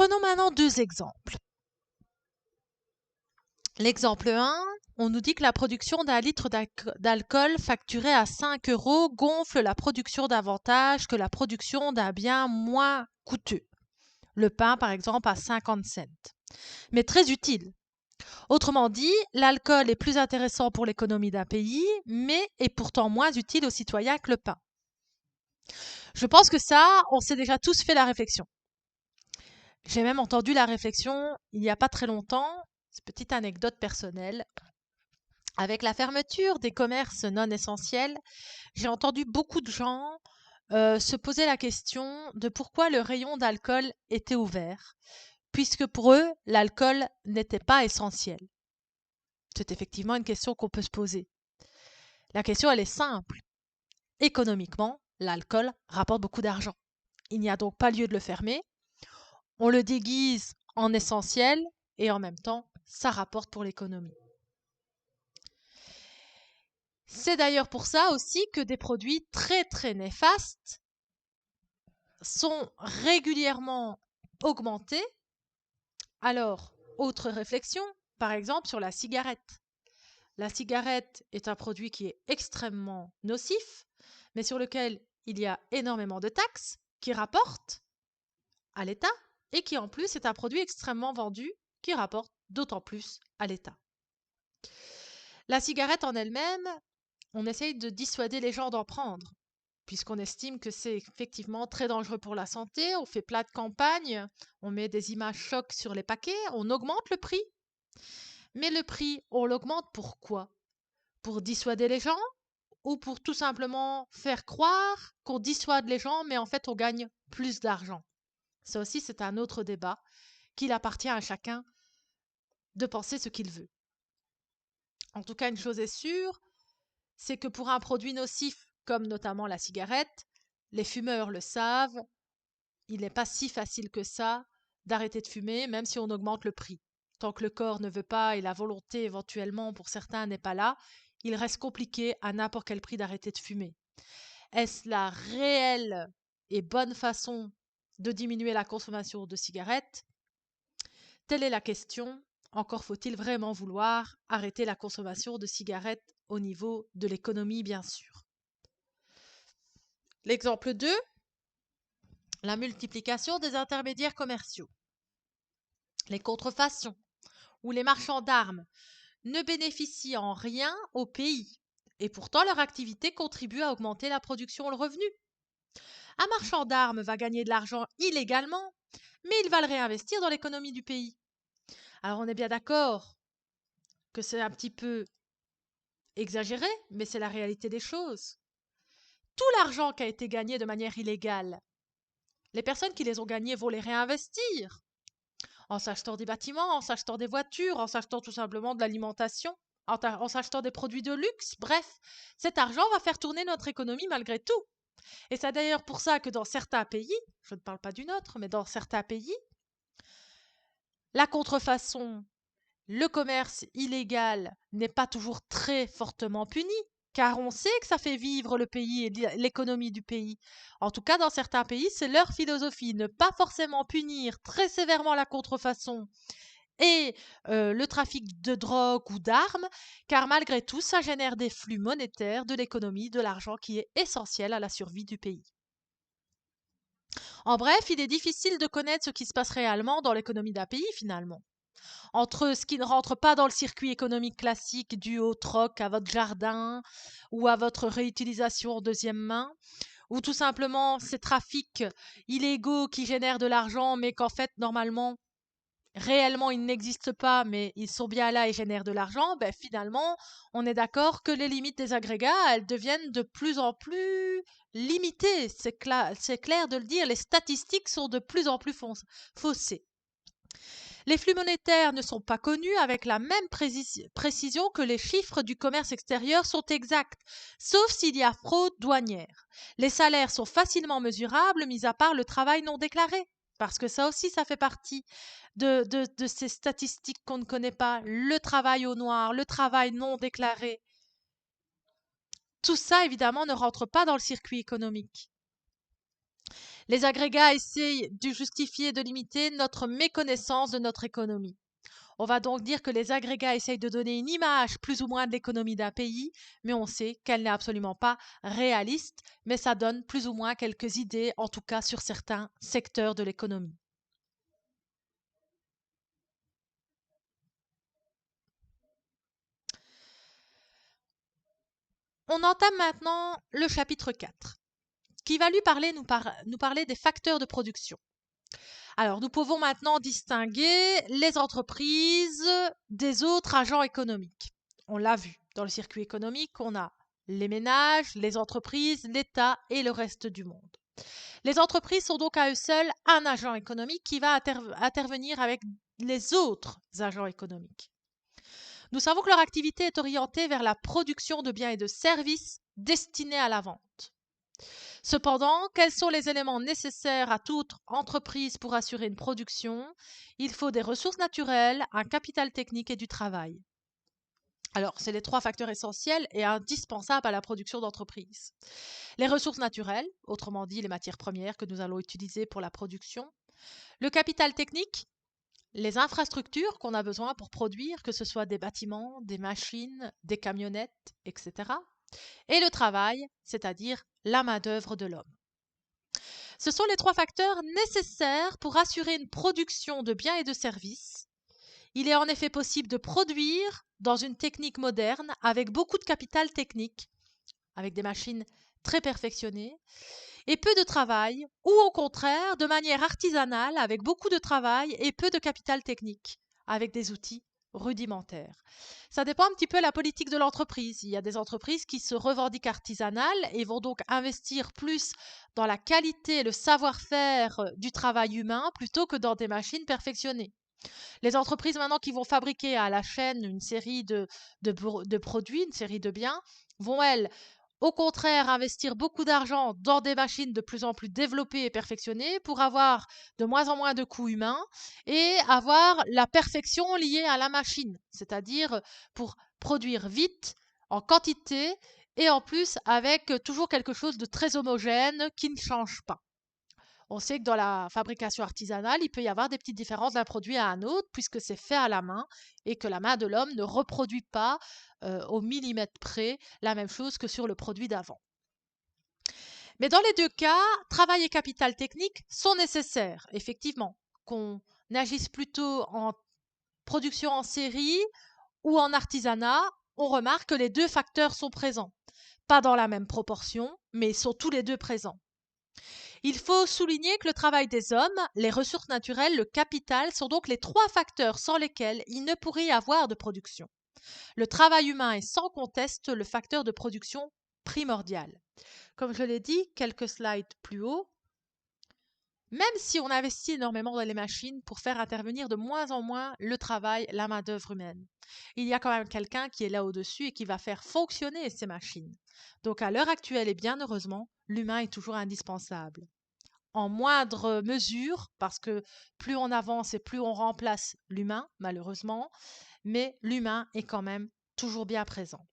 Prenons maintenant deux exemples. L'exemple 1, on nous dit que la production d'un litre d'alcool facturé à 5 € gonfle la production davantage que la production d'un bien moins coûteux. Le pain, par exemple, à 50 cents. Mais très utile. Autrement dit, l'alcool est plus intéressant pour l'économie d'un pays, mais est pourtant moins utile aux citoyens que le pain. Je pense que ça, on s'est déjà tous fait la réflexion. J'ai même entendu la réflexion il n'y a pas très longtemps, petite anecdote personnelle. Avec la fermeture des commerces non essentiels, j'ai entendu beaucoup de gens se poser la question de pourquoi le rayon d'alcool était ouvert, puisque pour eux, l'alcool n'était pas essentiel. C'est effectivement une question qu'on peut se poser. La question, elle est simple. Économiquement, l'alcool rapporte beaucoup d'argent. Il n'y a donc pas lieu de le fermer. On le déguise en essentiel et en même temps, ça rapporte pour l'économie. C'est d'ailleurs pour ça aussi que des produits très très néfastes sont régulièrement augmentés. Alors, autre réflexion, par exemple sur la cigarette. La cigarette est un produit qui est extrêmement nocif, mais sur lequel il y a énormément de taxes qui rapportent à l'État et qui en plus est un produit extrêmement vendu qui rapporte d'autant plus à l'État. La cigarette en elle-même, on essaye de dissuader les gens d'en prendre, puisqu'on estime que c'est effectivement très dangereux pour la santé. On fait plein de campagnes, on met des images chocs sur les paquets, on augmente le prix. Mais le prix, on l'augmente pourquoi? Pour dissuader les gens ou pour tout simplement faire croire qu'on dissuade les gens, mais en fait on gagne plus d'argent? Ça aussi, c'est un autre débat qu'il appartient à chacun de penser ce qu'il veut. En tout cas, une chose est sûre, c'est que pour un produit nocif, comme notamment la cigarette, les fumeurs le savent, il n'est pas si facile que ça d'arrêter de fumer, même si on augmente le prix. Tant que le corps ne veut pas et la volonté éventuellement pour certains n'est pas là, il reste compliqué à n'importe quel prix d'arrêter de fumer. Est-ce la réelle et bonne façon de diminuer la consommation de cigarettes? Telle est la question. Encore faut-il vraiment vouloir arrêter la consommation de cigarettes au niveau de l'économie, bien sûr. L'exemple 2, la multiplication des intermédiaires commerciaux. Les contrefaçons ou les marchands d'armes ne bénéficient en rien au pays et pourtant leur activité contribue à augmenter la production et le revenu. Un marchand d'armes va gagner de l'argent illégalement, mais il va le réinvestir dans l'économie du pays. Alors on est bien d'accord que c'est un petit peu exagéré, mais c'est la réalité des choses. Tout l'argent qui a été gagné de manière illégale, les personnes qui les ont gagnés vont les réinvestir en s'achetant des bâtiments, en s'achetant des voitures, en s'achetant tout simplement de l'alimentation, en s'achetant des produits de luxe. Bref, cet argent va faire tourner notre économie malgré tout. Et c'est d'ailleurs pour ça que dans certains pays, je ne parle pas du nôtre, mais dans certains pays, la contrefaçon, le commerce illégal n'est pas toujours très fortement puni, car on sait que ça fait vivre le pays et l'économie du pays. En tout cas, dans certains pays, c'est leur philosophie, ne pas forcément punir très sévèrement la contrefaçon et le trafic de drogue ou d'armes, car malgré tout, ça génère des flux monétaires, de l'économie, de l'argent qui est essentiel à la survie du pays. En bref, il est difficile de connaître ce qui se passe réellement dans l'économie d'un pays finalement. Entre ce qui ne rentre pas dans le circuit économique classique dû au troc à votre jardin ou à votre réutilisation en deuxième main, ou tout simplement ces trafics illégaux qui génèrent de l'argent mais qu'en fait normalement réellement ils n'existent pas mais ils sont bien là et génèrent de l'argent, ben finalement on est d'accord que les limites des agrégats elles deviennent de plus en plus limitées, c'est clair de le dire, les statistiques sont de plus en plus faussées. Les flux monétaires ne sont pas connus avec la même précision que les chiffres du commerce extérieur sont exacts, sauf s'il y a fraude douanière. Les salaires sont facilement mesurables, mis à part le travail non déclaré, parce que ça aussi, ça fait partie de ces statistiques qu'on ne connaît pas, le travail au noir, le travail non déclaré. Tout ça, évidemment, ne rentre pas dans le circuit économique. Les agrégats essayent de justifier et de limiter notre méconnaissance de notre économie. On va donc dire que les agrégats essayent de donner une image plus ou moins de l'économie d'un pays, mais on sait qu'elle n'est absolument pas réaliste, mais ça donne plus ou moins quelques idées, en tout cas sur certains secteurs de l'économie. On entame maintenant le chapitre 4, qui va nous parler des facteurs de production. Alors, nous pouvons maintenant distinguer les entreprises des autres agents économiques. On l'a vu, dans le circuit économique, on a les ménages, les entreprises, l'État et le reste du monde. Les entreprises sont donc à eux seuls un agent économique qui va intervenir avec les autres agents économiques. Nous savons que leur activité est orientée vers la production de biens et de services destinés à la vente. Cependant, quels sont les éléments nécessaires à toute entreprise pour assurer une production? Il faut des ressources naturelles, un capital technique et du travail. Alors, c'est les trois facteurs essentiels et indispensables à la production d'entreprise. Les ressources naturelles, autrement dit les matières premières que nous allons utiliser pour la production. Le capital technique, les infrastructures qu'on a besoin pour produire, que ce soit des bâtiments, des machines, des camionnettes, etc. Et le travail, c'est-à-dire la main-d'œuvre de l'homme. Ce sont les trois facteurs nécessaires pour assurer une production de biens et de services. Il est en effet possible de produire dans une technique moderne avec beaucoup de capital technique, avec des machines très perfectionnées, et peu de travail, ou au contraire de manière artisanale avec beaucoup de travail et peu de capital technique, avec des outils rudimentaires. Ça dépend un petit peu de la politique de l'entreprise. Il y a des entreprises qui se revendiquent artisanales et vont donc investir plus dans la qualité et le savoir-faire du travail humain plutôt que dans des machines perfectionnées. Les entreprises maintenant qui vont fabriquer à la chaîne une série de produits, une série de biens, vont elles au contraire investir beaucoup d'argent dans des machines de plus en plus développées et perfectionnées pour avoir de moins en moins de coûts humains et avoir la perfection liée à la machine, c'est-à-dire pour produire vite, en quantité et en plus avec toujours quelque chose de très homogène qui ne change pas. On sait que dans la fabrication artisanale, il peut y avoir des petites différences d'un produit à un autre, puisque c'est fait à la main et que la main de l'homme ne reproduit pas au millimètre près la même chose que sur le produit d'avant. Mais dans les deux cas, travail et capital technique sont nécessaires, effectivement. Qu'on agisse plutôt en production en série ou en artisanat, on remarque que les deux facteurs sont présents. Pas dans la même proportion, mais ils sont tous les deux présents. Il faut souligner que le travail des hommes, les ressources naturelles, le capital sont donc les trois facteurs sans lesquels il ne pourrait y avoir de production. Le travail humain est sans conteste le facteur de production primordial. Comme je l'ai dit quelques slides plus haut, même si on investit énormément dans les machines pour faire intervenir de moins en moins le travail, la main-d'œuvre humaine, il y a quand même quelqu'un qui est là au-dessus et qui va faire fonctionner ces machines. Donc à l'heure actuelle et bien heureusement, l'humain est toujours indispensable. En moindre mesure, parce que plus on avance et plus on remplace l'humain, malheureusement, mais l'humain est quand même toujours bien présent.